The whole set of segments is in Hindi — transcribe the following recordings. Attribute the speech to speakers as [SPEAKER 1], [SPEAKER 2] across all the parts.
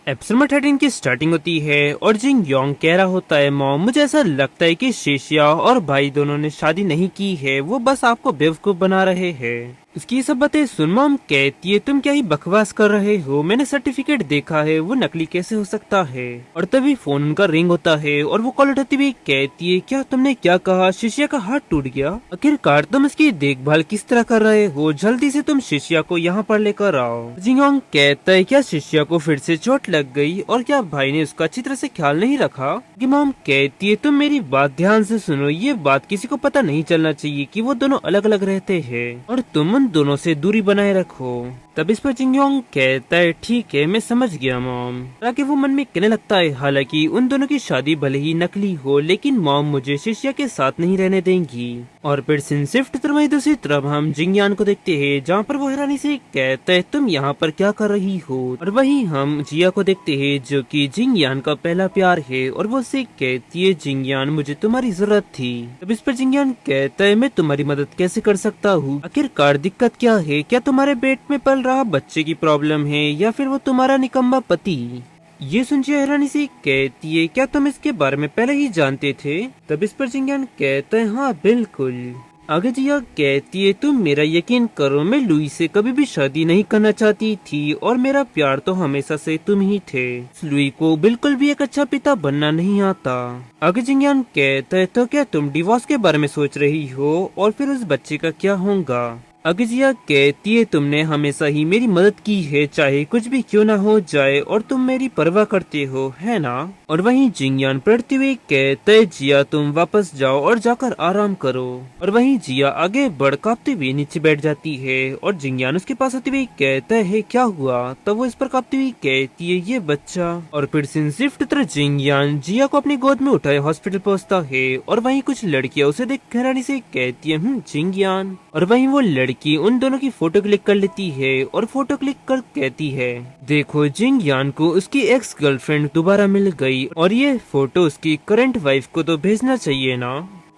[SPEAKER 1] एपिसोड 13 की स्टार्टिंग होती है और जिंग योंग कह रहा होता है, मॉम मुझे ऐसा लगता है कि शिष्या और भाई दोनों ने शादी नहीं की है, वो बस आपको बेवकूफ बना रहे हैं। उसकी ये सब बातें सुन मॉम कहती है, तुम क्या ही बकवास कर रहे हो, मैंने सर्टिफिकेट देखा है, वो नकली कैसे हो सकता है। और तभी फोन उनका रिंग होता है और वो कॉल उठाती हुई कहती है, क्या तुमने क्या कहा, शिष्या का हाथ टूट गया, आखिरकार तुम इसकी देखभाल किस तरह कर रहे हो, जल्दी से तुम शिष्या को यहाँ पर लेकर आओ। जिंगोंग कहता है, क्या शिष्या को फिर से चोट लग गई और क्या भाई ने उसका अच्छी तरह से ख्याल नहीं रखा। मॉम कहती है, तुम मेरी बात ध्यान से सुनो, ये बात किसी को पता नहीं चलना चाहिए कि वो दोनों अलग अलग रहते हैं और तुम उन दोनों से दूरी बनाए रखो। तब इस पर जिंगयोंग कहता है, ठीक है मैं समझ गया मॉम। ताकि वो मन में कहने लगता है, हालांकि उन दोनों की शादी भले ही नकली हो, लेकिन मॉम मुझे शिष्या के साथ नहीं रहने देंगी। और फिर सीन शिफ्ट वहीं दूसरी तरफ हम जिंगयान को देखते हैं, जहाँ पर वो हैरानी से कहता है, तुम यहाँ पर क्या कर रही हो। और वहीं हम जिया को देखते हैं, जो कि जिंगयान का पहला प्यार है, और वो उसे कहती है, जिंगयान मुझे तुम्हारी जरूरत थी। तब इस पर जिंगयान कहता है, मैं तुम्हारी मदद कैसे कर सकता हूँ, आखिरकार दिक्कत क्या है, क्या तुम्हारे पेट में पल रहा बच्चे की प्रॉब्लम है या फिर वो तुम्हारा निकम्मा पति। ये सुन जिया हैरानी से कहती है, क्या तुम इसके बारे में पहले ही जानते थे। तब इस पर जिंगयान कहता है, हाँ बिल्कुल। आगे जिया कहती है, तुम मेरा यकीन करो, मैं लुई से कभी भी शादी नहीं करना चाहती थी और मेरा प्यार तो हमेशा से तुम ही थे। लुई को बिल्कुल भी एक अच्छा पिता बनना नहीं आता। आगे जिंगयान कहता है, तो क्या तुम डिवोर्स के बारे में सोच रही हो और फिर उस बच्चे का क्या होगा। अगजिया कहती है, तुमने हमेशा ही मेरी मदद की है, चाहे कुछ भी क्यों ना हो जाए, और तुम मेरी परवाह करते हो, है ना। और वहीं जिंगयान पढ़ते हुए कहते है, जिया तुम वापस जाओ और जाकर आराम करो। और वहीं जिया आगे बढ़ कांपते हुए नीचे बैठ जाती है और जिंगयान उसके पास आते हुए कहता है, क्या हुआ। तब वो इस पर कांपती हुई कहती है, ये बच्चा। और फिर सीन शिफ्ट तरह जिंगयान जिया को अपनी गोद में उठाए हॉस्पिटल पहुँचता है और वहीं कुछ लड़कियां उसे देख हैरानी से कहती है, जिंगयान। और वहीं वो लड़की उन दोनों की फोटो क्लिक कर लेती है और फोटो क्लिक कर कहती है, देखो जिंगयान को उसकी एक्स गर्लफ्रेंड दोबारा मिल गई और ये फोटो उसकी करंट वाइफ को तो भेजना चाहिए ना।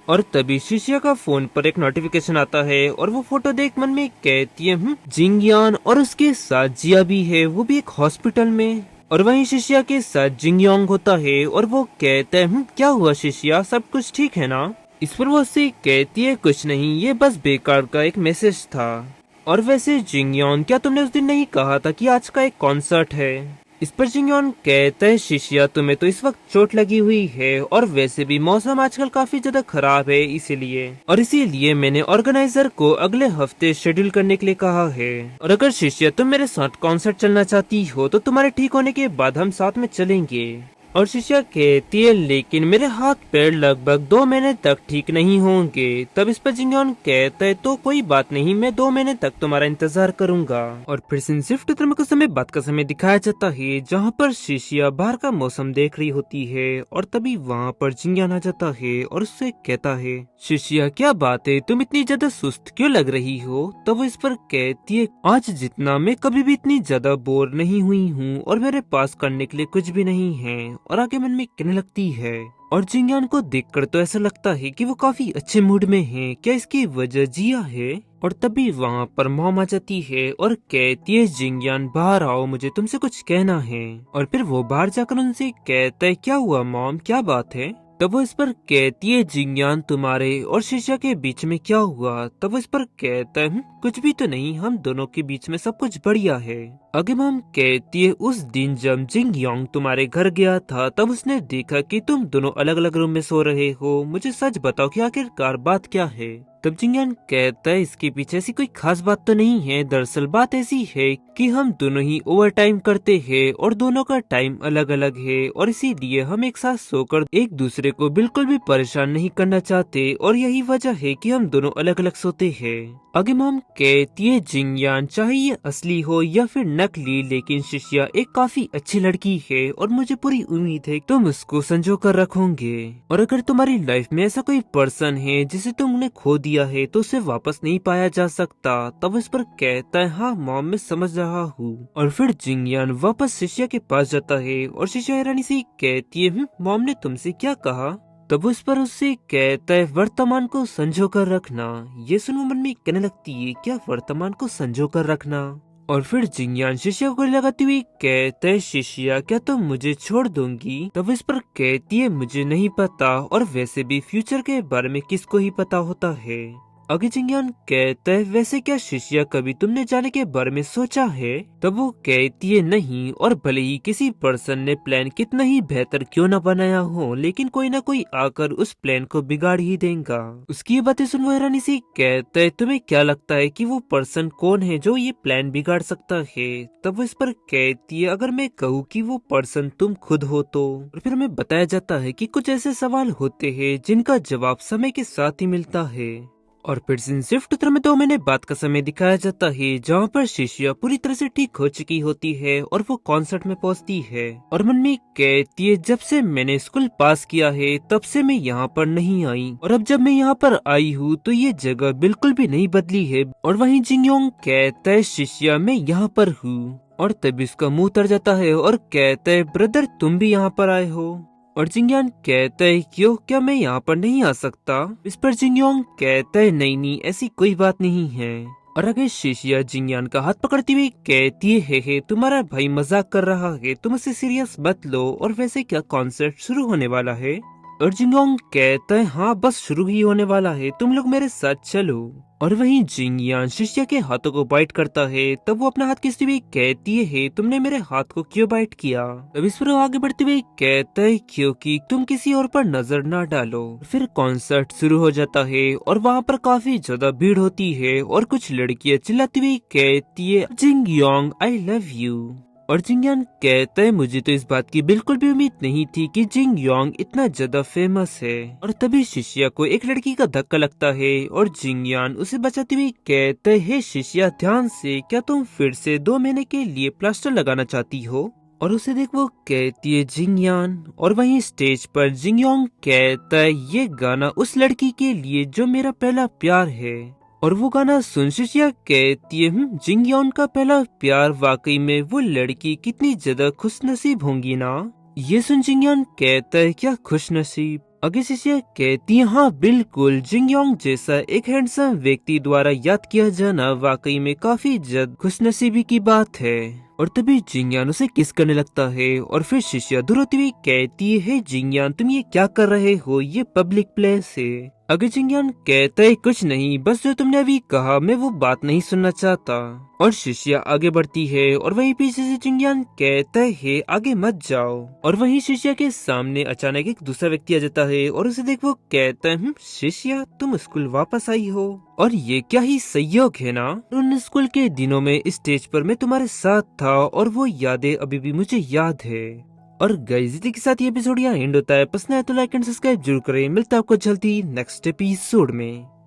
[SPEAKER 1] और तभी शिष्या का फोन पर एक नोटिफिकेशन आता है और वो फोटो देख मन में कहती है, जिंगयान और उसके साथ जिया भी है, वो भी एक हॉस्पिटल में। और वहीं शिष्या के साथ जिंगयोंग होता है और वो कहता है, क्या हुआ शिष्या, सब कुछ ठीक है ना। इस पर वो उससे कहती है, कुछ नहीं, ये बस बेकार का एक मैसेज था। और वैसे जिंगयोन, क्या तुमने उस दिन नहीं कहा था कि आज का एक कॉन्सर्ट है। इस पर जिंगयोन कहता है, शिष्या तुम्हें तो इस वक्त चोट लगी हुई है और वैसे भी मौसम आजकल काफी ज्यादा खराब है, इसीलिए मैंने ऑर्गेनाइजर को अगले हफ्ते शेड्यूल करने के लिए कहा है। और अगर शिष्या तुम मेरे साथ कॉन्सर्ट चलना चाहती हो तो तुम्हारे ठीक होने के बाद हम साथ में चलेंगे। और शिष्या कहती है, लेकिन मेरे हाथ पैर लगभग 2 महीने तक ठीक नहीं होंगे। तब इस पर जिंगयोन कहता है, तो कोई बात नहीं, मैं 2 महीने तक तुम्हारा इंतजार करूंगा। और फिर सीन शिफ्ट कुछ समय बाद का समय दिखाया जाता है, जहाँ पर शिष्या बाहर का मौसम देख रही होती है और तभी वहाँ पर जिंगयान आ जाता है और उससे कहता है, शिष्या क्या बात है, तुम इतनी ज्यादा सुस्त क्यों लग रही हो। तब वो इस पर कहती है, आज जितना मैं कभी भी इतनी ज्यादा बोर नहीं हुई हूँ और मेरे पास करने के लिए कुछ भी नहीं है। और आगे मन में कहने लगती है। और जिंगयान को देखकर तो ऐसा लगता है कि वो काफी अच्छे मूड में है, क्या इसकी वजह जिया है। और तभी वहाँ पर मॉम आ जाती है और कहती है, जिंगयान बाहर आओ, मुझे तुमसे कुछ कहना है। और फिर वो बाहर जाकर उनसे कहता है, क्या हुआ मॉम, क्या बात है। तब वो इस पर कहती है, जिंगयान तुम्हारे और शिष्या के बीच में क्या हुआ। तब वो इस पर कहता है, कुछ भी तो नहीं, हम दोनों के बीच में सब कुछ बढ़िया है। आगे मॉम कहती है, उस दिन जब जिंगयोंग तुम्हारे घर गया था तब उसने देखा कि तुम दोनों अलग अलग रूम में सो रहे हो, मुझे सच बताओ कि आखिरकार बात क्या है। तब जिंगयान कहता है, इसके पीछे ऐसी कोई खास बात तो नहीं है, दरअसल बात ऐसी है कि हम दोनों ही ओवर टाइम करते हैं और दोनों का टाइम अलग अलग है और इसीलिए हम एक साथ सोकर एक दूसरे को बिल्कुल भी परेशान नहीं करना चाहते और यही वजह है कि हम दोनों अलग अलग सोते हैं। आगे मॉम कहती है, जिंगयान चाहे ये असली हो या फिर नकली, लेकिन शिष्या एक काफी अच्छी लड़की है और मुझे पूरी उम्मीद है तुम उसको संजो कर रखोगे। और अगर तुम्हारी लाइफ में ऐसा कोई पर्सन है जिसे तुमने खो दिया है तो उसे वापस नहीं पाया जा सकता। तब इस पर कहता है, हाँ मॉम मैं समझ रहा हूँ। और फिर जिंगयान वापस शिष्या के पास जाता है और शिष्या हैरानी से कहती है, मॉम ने तुमसे क्या कहा। तब उस पर उससे कहता है, वर्तमान को संजो कर रखना। ये सुनो मन में कहने लगती है, क्या वर्तमान को संजो कर रखना। और फिर जिंगयान शिष्या को लगाती हुई कहता है, शिष्या क्या तुम मुझे छोड़ दूंगी? तब इस पर कहती है, मुझे नहीं पता, और वैसे भी फ्यूचर के बारे में किसको ही पता होता है। आगे जिंगयान कहता है, वैसे क्या शिष्या कभी तुमने जाने के बारे में सोचा है? तब वो कहती है, नहीं, और भले ही किसी पर्सन ने प्लान कितना ही बेहतर क्यों न बनाया हो, लेकिन कोई ना कोई आकर उस प्लान को बिगाड़ ही देगा। उसकी ये बातें सुन वो हैरानी से कहता है, तुम्हें क्या लगता है कि वो पर्सन कौन है जो ये प्लान बिगाड़ सकता है? तब वो इस पर कहती है, अगर मैं कहूँ कि वो पर्सन तुम खुद हो तो? और फिर हमें बताया जाता है कि कुछ ऐसे सवाल होते हैं जिनका जवाब समय के साथ ही मिलता है। और फिर सिर्फ चित्र में 2 महीने बाद का समय दिखाया जाता है, जहाँ पर शिष्या पूरी तरह से ठीक हो चुकी होती है और वो कॉन्सर्ट में पहुंचती है और मन में कहती है, जब से मैंने स्कूल पास किया है तब से मैं यहाँ पर नहीं आई, और अब जब मैं यहाँ पर आई हूँ तो ये जगह बिल्कुल भी नहीं बदली है। और वहीं जिंगयोंग कहता है, शिष्या मैं यहाँ पर हूँ। और तभी उसका मुंह तर जाता है और कहता है, ब्रदर तुम भी यहाँ पर आए हो? और जिंगयान कहता है, क्यों, क्या मैं यहाँ पर नहीं आ सकता? इस पर जिंगयोंग कहता है, नहीं नहीं, ऐसी कोई बात नहीं है। और आगे शिष्या जिंगयान का हाथ पकड़ती हुई कहती है, हे तुम्हारा भाई मजाक कर रहा है, तुम उसे सीरियस मत लो, और वैसे क्या कॉन्सर्ट शुरू होने वाला है? और जिंगयोंग कहता है, हाँ बस शुरू ही होने वाला है, तुम लोग मेरे साथ चलो। और वहीं जिंगयान शिष्या के हाथों को बाइट करता है, तब वो अपना हाथ खींचते हुए कहती है, तुमने मेरे हाथ को क्यों बाइट किया? तब इस पर वो आगे बढ़ते हुए कहता है, क्योंकि तुम किसी और पर नजर ना डालो। फिर कॉन्सर्ट शुरू हो जाता है और वहाँ पर काफी ज्यादा भीड़ होती है और कुछ लड़कियां चिल्लाती हुई कहती है, जिंगयोंग आई लव यू। और जिंगयान कहता है, मुझे तो इस बात की बिल्कुल भी उम्मीद नहीं थी कि जिंगयोंग इतना ज्यादा फेमस है। और तभी शिष्या को एक लड़की का धक्का लगता है और जिंगयान उसे बचाते हुए कहता है, शिष्या ध्यान से, क्या तुम फिर से 2 महीने के लिए प्लास्टर लगाना चाहती हो? और उसे देख वो कहती है, जिंगयान। और वहीं स्टेज पर जिंगयोंग कहता है, ये गाना उस लड़की के लिए जो मेरा पहला प्यार है। और वो गाना सुन शिष्या कहती है, जिंगयोंग का पहला प्यार, वाकई में वो लड़की कितनी ज्यादा खुशनसीब होंगी ना? ये सुन जिंगयोंग कहता है, क्या खुशनसीब? आगे शिष्या कहती है, हाँ बिल्कुल, जिंगयोंग जैसा एक हैंडसम व्यक्ति द्वारा याद किया जाना वाकई में काफी ज्यादा खुशनसीबी की बात है। और तभी जिंगयान उसे किस करने लगता है और फिर शिष्या दूर होती हुई कहती है, जिंगयान तुम ये क्या कर रहे हो, ये पब्लिक प्लेस है। अगर जिंगयान कहता है, कुछ नहीं, बस जो तुमने अभी कहा मैं वो बात नहीं सुनना चाहता। और शिष्या आगे बढ़ती है और वहीं पीछे से जिंगयान कहता है, आगे मत जाओ। और वहीं शिष्या के सामने अचानक एक दूसरा व्यक्ति आ जाता है और उसे देख वो कहता है, शिष्या तुम स्कूल वापस आई हो, और ये क्या ही संयोग है ना? उन स्कूल के दिनों में स्टेज पर मैं तुम्हारे साथ था और वो यादें अभी भी मुझे याद है। और गाइस इसी के साथ ये एपिसोड यहाँ एंड होता है। पसंद आया तो लाइक एंड सब्सक्राइब जरूर करें। मिलता है आपको जल्दी नेक्स्ट एपिसोड में।